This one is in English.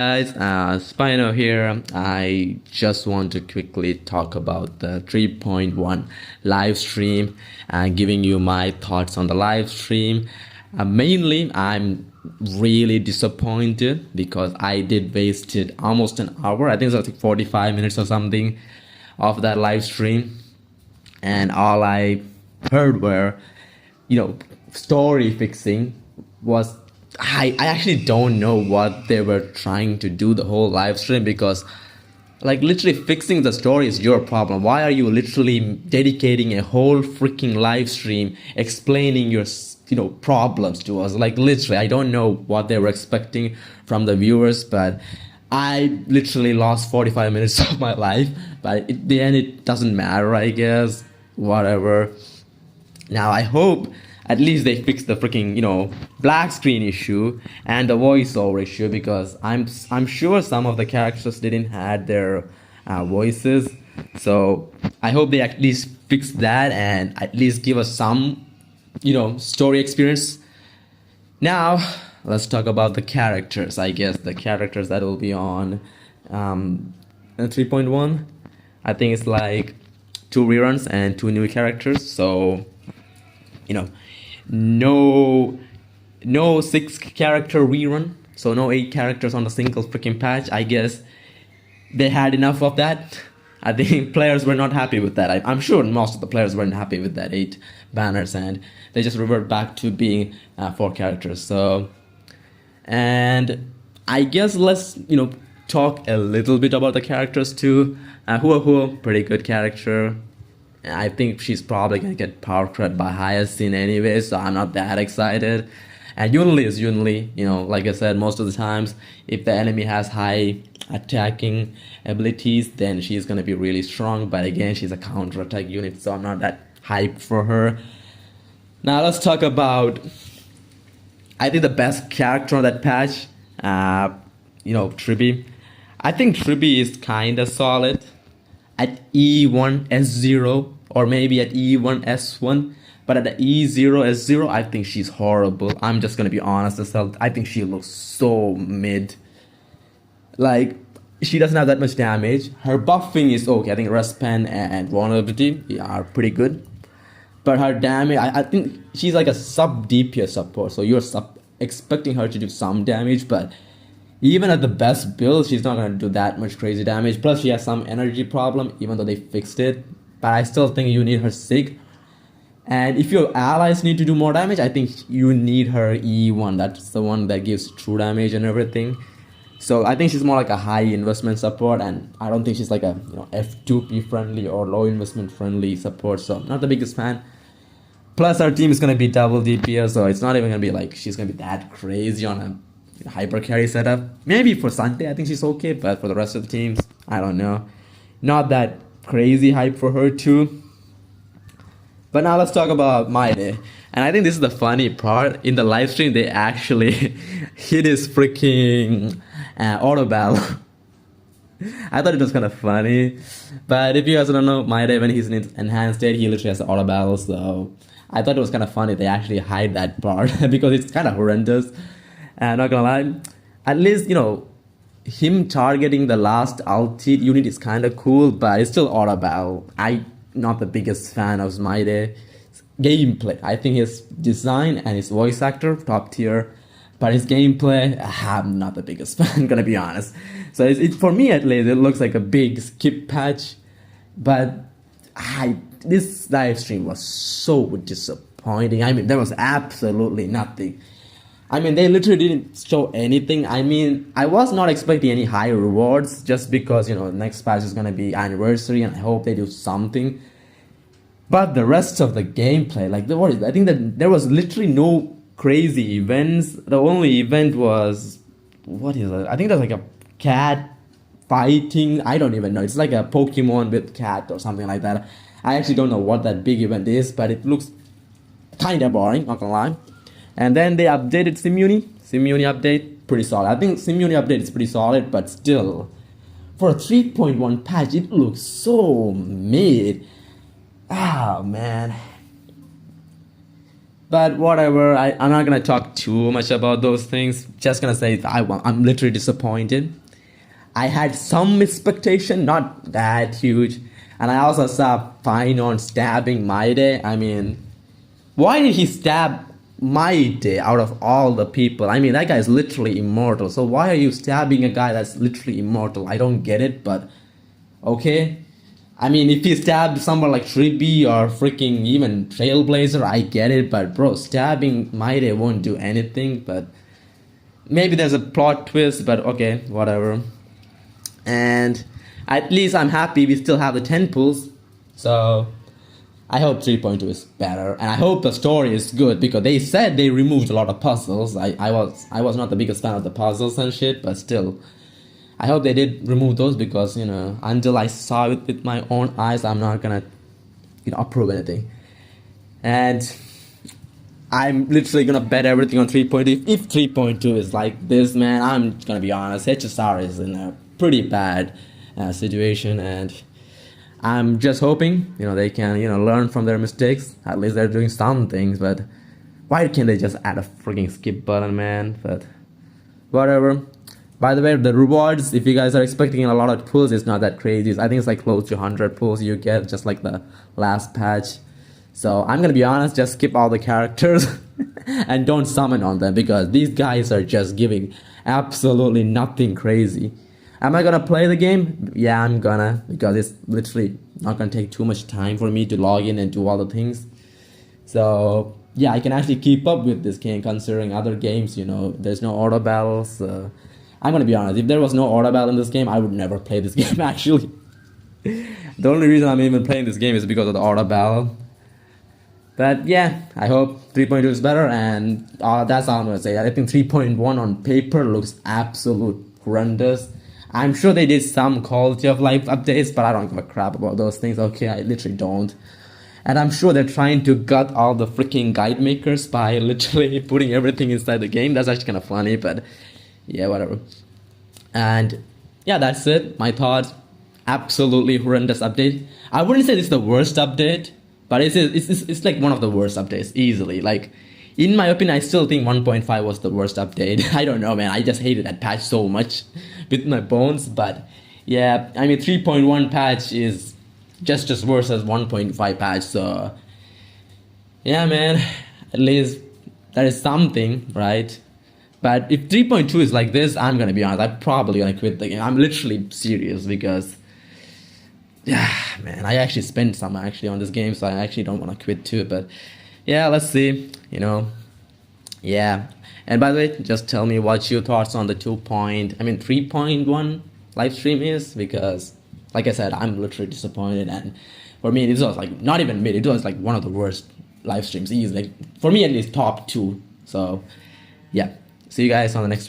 Guys, Spino here. I just want to quickly talk about the 3.1 live stream and giving you my thoughts on the live stream. Mainly, I'm really disappointed because I did wasted almost an hour. I think it was like 45 minutes or something of that live stream, and all I heard were, story fixing was I actually don't know what they were trying to do the whole live stream because like literally fixing the story is your problem. Why are you literally dedicating a whole freaking live stream explaining your problems to us? Like literally I don't know what they were expecting from the viewers, but I literally lost 45 minutes of my life, but in the end it doesn't matter, I guess. Whatever. Now I hope at least they fix the freaking black screen issue and the voiceover issue, because I'm sure some of the characters didn't had their voices. So I hope they at least fix that and at least give us some story experience. Now let's talk about the characters. I guess the characters that will be on 3.1. I think it's like 2 reruns and 2 new characters. So no 6 character rerun, so no 8 characters on a single freaking patch. I guess they had enough of that. I think players were not happy with that. I'm sure most of the players weren't happy with that 8 banners, and they just revert back to being 4 characters. So, and I guess let's talk a little bit about the characters too. Hua, pretty good character. I think she's probably gonna get power cut by Hyacinth anyway, so I'm not that excited. And Yunli is Yunli, like I said, most of the times, if the enemy has high attacking abilities, then she's gonna be really strong. But again, she's a counter-attack unit, so I'm not that hyped for her. Now let's talk about, I think the best character on that patch, Tribi. I think Tribi is kinda solid at E1 S0 or maybe at E1 S1, but at the E0 S0 I think she's horrible. I'm just gonna be honest as hell. I think she looks so mid. Like, she doesn't have that much damage. Her buffing is okay. I think rest pen and vulnerability are pretty good, but her damage, I think she's like a sub DPS support, so you're expecting her to do some damage, but even at the best build, she's not going to do that much crazy damage. Plus, she has some energy problem, even though they fixed it. But I still think you need her Sig. And if your allies need to do more damage, I think you need her E1. That's the one that gives true damage and everything. So I think she's more like a high investment support. And I don't think she's like a F2P friendly or low investment friendly support. So not the biggest fan. Plus, our team is going to be double DPS. So it's not even going to be like she's going to be that crazy on a hyper carry setup. Maybe for Sunday I think she's okay, but for the rest of the teams, I don't know. Not that crazy hype for her too. But now let's talk about My Day. And I think this is the funny part. In the live stream, they actually hit his freaking auto battle. I thought it was kind of funny. But if you guys don't know, My Day, when he's in enhanced state, he literally has auto battle. So I thought it was kind of funny they actually hide that part because it's kind of horrendous. Not gonna lie, at least him targeting the last ulti unit is kind of cool, but it's still auto battle. I'm not the biggest fan of My Day gameplay. I think his design and his voice actor top tier, but his gameplay, I'm not the biggest fan. Gonna be honest. So it's for me at least, it looks like a big skip patch, but this live stream was so disappointing. I mean, there was absolutely nothing. I mean, they literally didn't show anything. I mean, I was not expecting any high rewards just because, next patch is going to be anniversary and I hope they do something. But the rest of the gameplay, like, I think that there was literally no crazy events. The only event was, what is it? I think there's like a cat fighting. I don't even know. It's like a Pokemon with cat or something like that. I actually don't know what that big event is, but it looks kind of boring, not gonna lie. And then they updated Simuni update, pretty solid. I think Simuni update is pretty solid, but still, for a 3.1 patch, it looks so mid. Ah, man. But whatever, I'm not gonna talk too much about those things. Just gonna say I'm literally disappointed. I had some expectation, not that huge. And I also saw fine on stabbing Maide. I mean, why did he stab Maide out of all the people? I mean, that guy is literally immortal. So why are you stabbing a guy that's literally immortal? I don't get it, but okay. I mean, if he stabbed someone like Shribi or freaking even Trailblazer, I get it. But bro, stabbing Maide won't do anything. But maybe there's a plot twist, but okay, whatever. And at least I'm happy we still have the 10 pulls. So I hope 3.2 is better, and I hope the story is good, because they said they removed a lot of puzzles. I was not the biggest fan of the puzzles and shit, but still, I hope they did remove those, because you know, until I saw it with my own eyes, I'm not gonna approve anything. And I'm literally gonna bet everything on 3.2. If 3.2 is like this, man, I'm gonna be honest, HSR is in a pretty bad situation, and I'm just hoping, they can, learn from their mistakes. At least they're doing some things, but why can't they just add a freaking skip button, man? But whatever. By the way, the rewards, if you guys are expecting a lot of pulls, it's not that crazy. I think it's like close to 100 pulls you get, just like the last patch. So I'm gonna be honest, just skip all the characters and don't summon on them, because these guys are just giving absolutely nothing crazy. Am I gonna play the game? Yeah, I'm gonna, because it's literally not gonna take too much time for me to log in and do all the things. So yeah, I can actually keep up with this game, considering other games, there's no auto battles. I'm gonna be honest, if there was no auto battle in this game, I would never play this game actually. The only reason I'm even playing this game is because of the auto battle. But yeah, I hope 3.2 is better, and that's all I'm gonna say. I think 3.1 on paper looks absolute horrendous. I'm sure they did some quality of life updates, but I don't give a crap about those things. Okay, I literally don't. And I'm sure they're trying to gut all the freaking guide makers by literally putting everything inside the game. That's actually kind of funny, but yeah, whatever. And yeah, that's it. My thoughts. Absolutely horrendous update. I wouldn't say this is the worst update, but it's like one of the worst updates, easily. Like, in my opinion, I still think 1.5 was the worst update. I don't know, man. I just hated that patch so much with my bones. But yeah, I mean, 3.1 patch is just worse as 1.5 patch. So yeah, man, at least that is something, right? But if 3.2 is like this, I'm gonna be honest, I'm probably gonna quit the game. I'm literally serious, because yeah, man, I actually spent some on this game, so I actually don't want to quit too. But yeah, let's see, yeah. And by the way, just tell me what your thoughts on the 3.1 live stream is, because like I said, I'm literally disappointed. And for me, it was like not even mid, it was like one of the worst live streams, easily, like for me at least top 2. So yeah, see you guys on the next video.